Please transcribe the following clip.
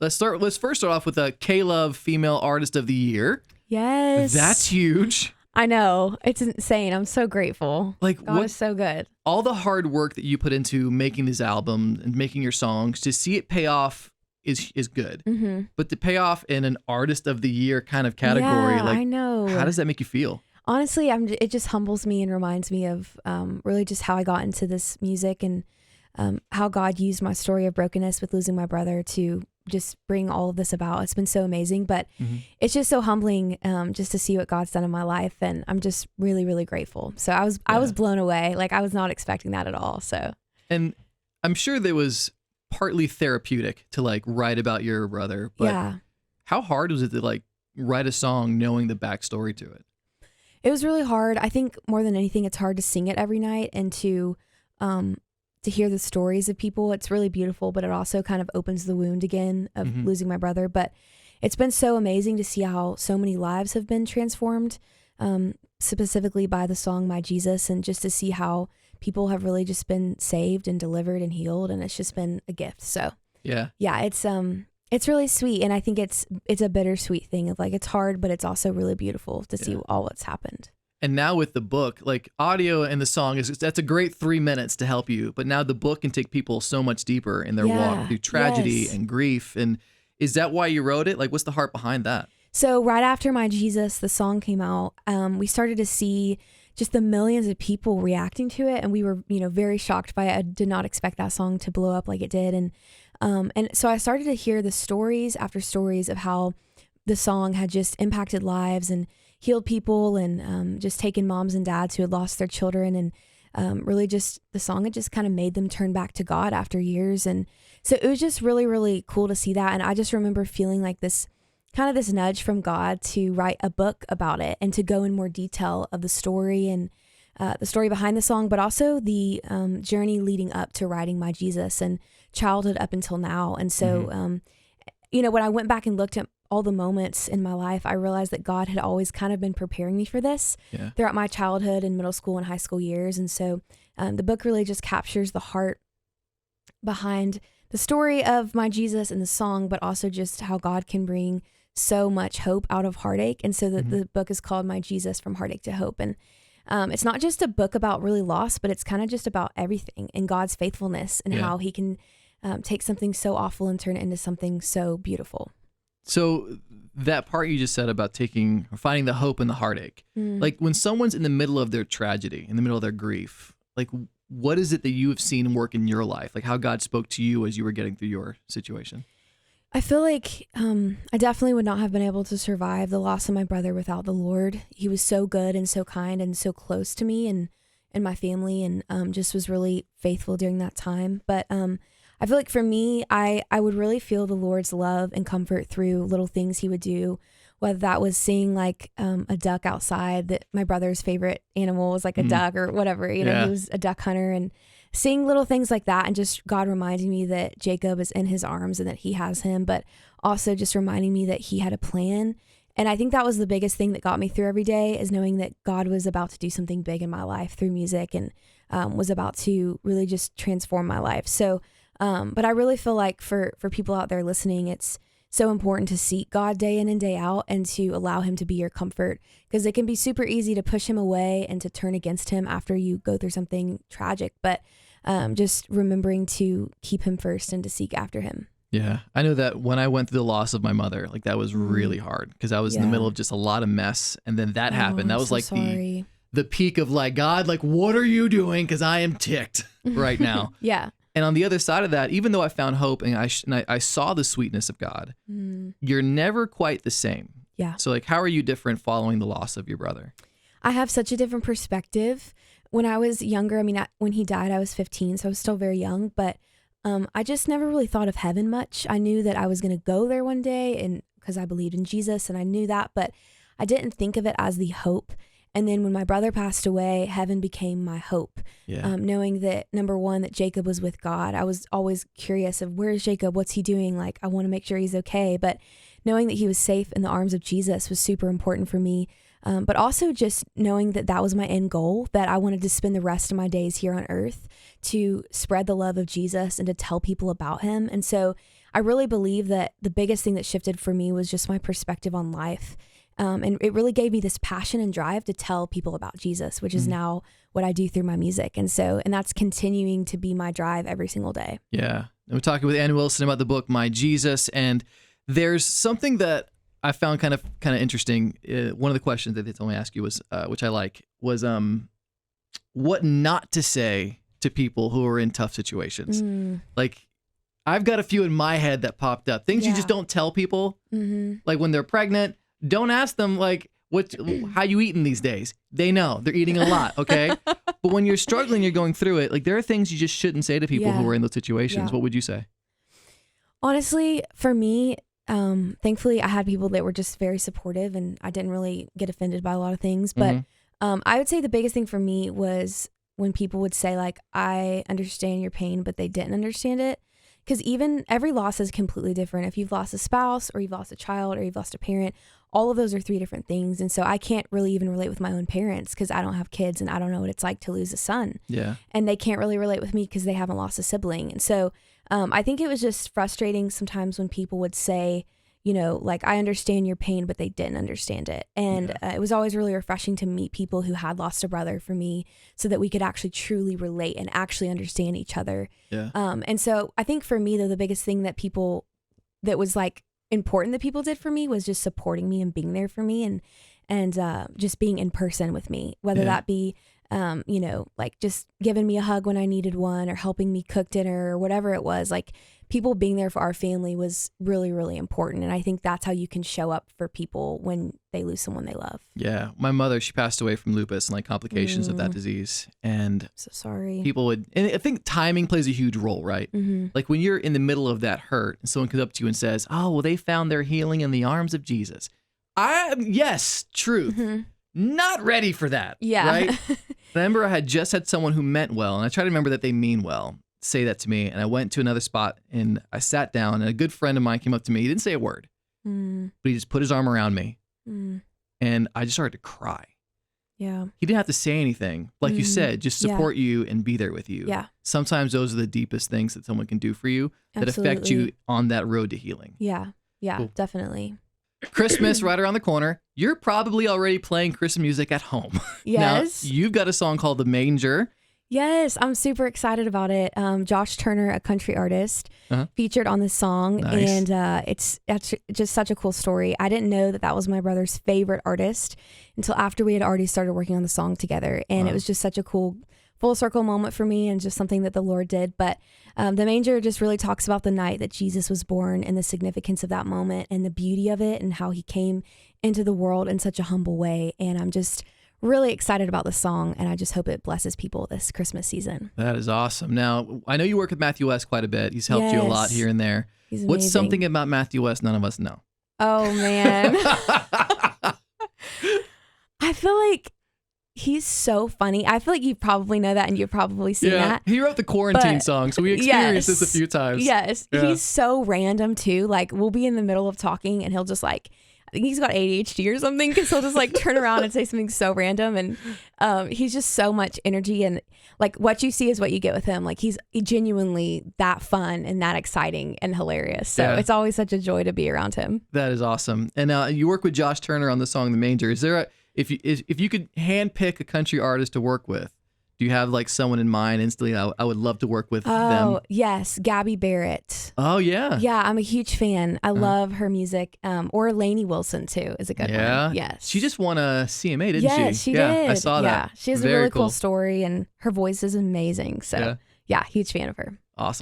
Let's first start off with a KLOVE Female Artist of the Year. Yes. That's huge. I know. It's insane. I'm so grateful. Like, God is so good. All the hard work that you put into making this album and making your songs, to see it pay off is good. Mm-hmm. But to pay off in an Artist of the Year kind of category, Yeah, I know. How does that make you feel? Honestly, it just humbles me and reminds me of really just how I got into this music and how God used my story of brokenness with losing my brother to just bring all of this about. It's been so amazing, but it's just so humbling just to see what God's done in my life, and I'm just really, really grateful. So I was blown away. Like, I was not expecting that at all. So, and I'm sure there was partly therapeutic to like write about your brother, but how hard was it to like write a song knowing the backstory to it? It was really hard. I think more than anything, it's hard to sing it every night and to hear the stories of people. It's really beautiful, but it also kind of opens the wound again of losing my brother. But it's been so amazing to see how so many lives have been transformed, specifically by the song My Jesus, and just to see how people have really just been saved and delivered and healed, and it's just been a gift. So yeah, it's really sweet, and I think it's a bittersweet thing of like, it's hard, but it's also really beautiful to see all what's happened. And now with the book, like audio and the song that's a great 3 minutes to help you. But now the book can take people so much deeper in their walk through tragedy and grief. And is that why you wrote it? Like, what's the heart behind that? So right after My Jesus, the song came out, we started to see just the millions of people reacting to it. And we were, very shocked by it. I did not expect that song to blow up like it did. And so I started to hear the stories after stories of how the song had just impacted lives and healed people, and just taken moms and dads who had lost their children, and really just the song had just kind of made them turn back to God after years. And so it was just really, really cool to see that. And I just remember feeling like this nudge from God to write a book about it and to go in more detail of the story and the story behind the song, but also the journey leading up to writing My Jesus and childhood up until now. And so, when I went back and looked at all the moments in my life, I realized that God had always kind of been preparing me for this throughout my childhood and middle school and high school years. And so the book really just captures the heart behind the story of My Jesus and the song, but also just how God can bring so much hope out of heartache. And so the book is called My Jesus, From Heartache to Hope. And it's not just a book about really loss, but it's kind of just about everything and God's faithfulness and how he can take something so awful and turn it into something so beautiful. So that part you just said about finding the hope in the heartache, like when someone's in the middle of their tragedy, in the middle of their grief, like what is it that you have seen work in your life? Like how God spoke to you as you were getting through your situation? I feel like I definitely would not have been able to survive the loss of my brother without the Lord. He was so good and so kind and so close to me and my family, and just was really faithful during that time. But I feel like for me, I would really feel the Lord's love and comfort through little things he would do, whether that was seeing like a duck outside, that my brother's favorite animal was like a duck or whatever, he was a duck hunter, and seeing little things like that, and just God reminding me that Jacob is in his arms and that he has him, but also just reminding me that he had a plan. And I think that was the biggest thing that got me through every day, is knowing that God was about to do something big in my life through music, and was about to really just transform my life. So but I really feel like for people out there listening, it's so important to seek God day in and day out and to allow him to be your comfort, because it can be super easy to push him away and to turn against him after you go through something tragic. But just remembering to keep him first and to seek after him. Yeah, I know that when I went through the loss of my mother, like that was really hard, because I was in the middle of just a lot of mess. And then that happened. That was like the peak of like, God, like, what are you doing? Because I am ticked right now. Yeah. And on the other side of that, even though I found hope and I saw the sweetness of God, you're never quite the same. Yeah. So like, how are you different following the loss of your brother? I have such a different perspective. When I was younger, when he died, I was 15, so I was still very young, but I just never really thought of heaven much. I knew that I was going to go there one day, and because I believed in Jesus and I knew that, but I didn't think of it as the hope. And then when my brother passed away, heaven became my hope. Knowing that, number one, that Jacob was with God. I was always curious of, where's Jacob? What's he doing? Like, I want to make sure he's okay. But knowing that he was safe in the arms of Jesus was super important for me. But also just knowing that that was my end goal, that I wanted to spend the rest of my days here on earth to spread the love of Jesus and to tell people about him. And so I I really believe that the biggest thing that shifted for me was just my perspective on life. And it really gave me this passion and drive to tell people about Jesus, which is now what I do through my music. And that's continuing to be my drive every single day. Yeah. And we're talking with Ann Wilson about the book, My Jesus. And there's something that I found kind of interesting. One of the questions that they told me to ask you was, which I like, was what not to say to people who are in tough situations. Like, I've got a few in my head that popped up. Things you just don't tell people. Like when they're pregnant, don't ask them like how you eating these days. They know they're eating a lot, okay? But when you're struggling, you're going through it. Like there are things you just shouldn't say to people who are in those situations. What would you say? Honestly, for me, thankfully, I had people that were just very supportive, and I didn't really get offended by a lot of things. But I would say the biggest thing for me was when people would say like, "I understand your pain," but they didn't understand it. Because even every loss is completely different. If you've lost a spouse or you've lost a child or you've lost a parent, all of those are 3 different things. And so I can't really even relate with my own parents because I don't have kids and I don't know what it's like to lose a son. Yeah. And they can't really relate with me because they haven't lost a sibling. And so I think it was just frustrating sometimes when people would say, you know, like, I understand your pain, but they didn't understand it. And it was always really refreshing to meet people who had lost a brother for me so that we could actually truly relate and actually understand each other. Yeah. And so I think for me, though, the biggest thing that was like important that people did for me was just supporting me and being there for me and just being in person with me, whether that be, you know, like just giving me a hug when I needed one or helping me cook dinner or whatever it was. Like, people being there for our family was really, really important. And I think that's how you can show up for people when they lose someone they love. Yeah. My mother, she passed away from lupus and like complications of that disease. And so sorry. And I think timing plays a huge role, right? Like when you're in the middle of that hurt and someone comes up to you and says, "Oh, well, they found their healing in the arms of Jesus." Yes, truth. Not ready for that. Yeah. Right? I remember I had just had someone who meant well, and I try to remember that they mean well, say that to me. And I went to another spot and I sat down, and a good friend of mine came up to me. He didn't say a word, but he just put his arm around me. And I just started to cry. Yeah. He didn't have to say anything. Like you said, just support you and be there with you. Yeah. Sometimes those are the deepest things that someone can do for you that affect you on that road to healing. Yeah. Yeah, Cool. definitely. Christmas right around the corner. You're probably already playing Christmas music at home. Yes. Now, you've got a song called The Manger. Yes, I'm super excited about it. Josh Turner, a country artist, featured on this song. Nice. And it's just such a cool story. I didn't know that was my brother's favorite artist until after we had already started working on the song together. And it was just such a cool full circle moment for me and just something that the Lord did. But The Manger just really talks about the night that Jesus was born and the significance of that moment and the beauty of it and how he came into the world in such a humble way. And I'm just really excited about the song, and I just hope it blesses people this Christmas season. That is awesome. Now, I know you work with Matthew West quite a bit. He's helped you a lot here and there. He's amazing. What's something about Matthew West none of us know? Oh, man. I feel like he's so funny. I feel like you probably know that and you've probably seen that. He wrote the quarantine song, so we experienced this a few times. Yes. Yeah. He's so random too. Like, we'll be in the middle of talking and he'll just like, I think he's got ADHD or something because he'll just like turn around and say something so random. And he's just so much energy, and like what you see is what you get with him. Like he's genuinely that fun and that exciting and hilarious. So it's always such a joy to be around him. That is awesome. And you work with Josh Turner on the song The Manger. Is there if you could handpick a country artist to work with, do you have like someone in mind instantly? I would love to work with them. Oh, yes. Gabby Barrett. Oh, yeah. Yeah, I'm a huge fan. I love her music. Or Lainey Wilson, too, is a good one. Yes. She just won a CMA, didn't she? Yes, she did. I saw that. Yeah, she has a really cool story, and her voice is amazing. So, yeah, huge fan of her. Awesome.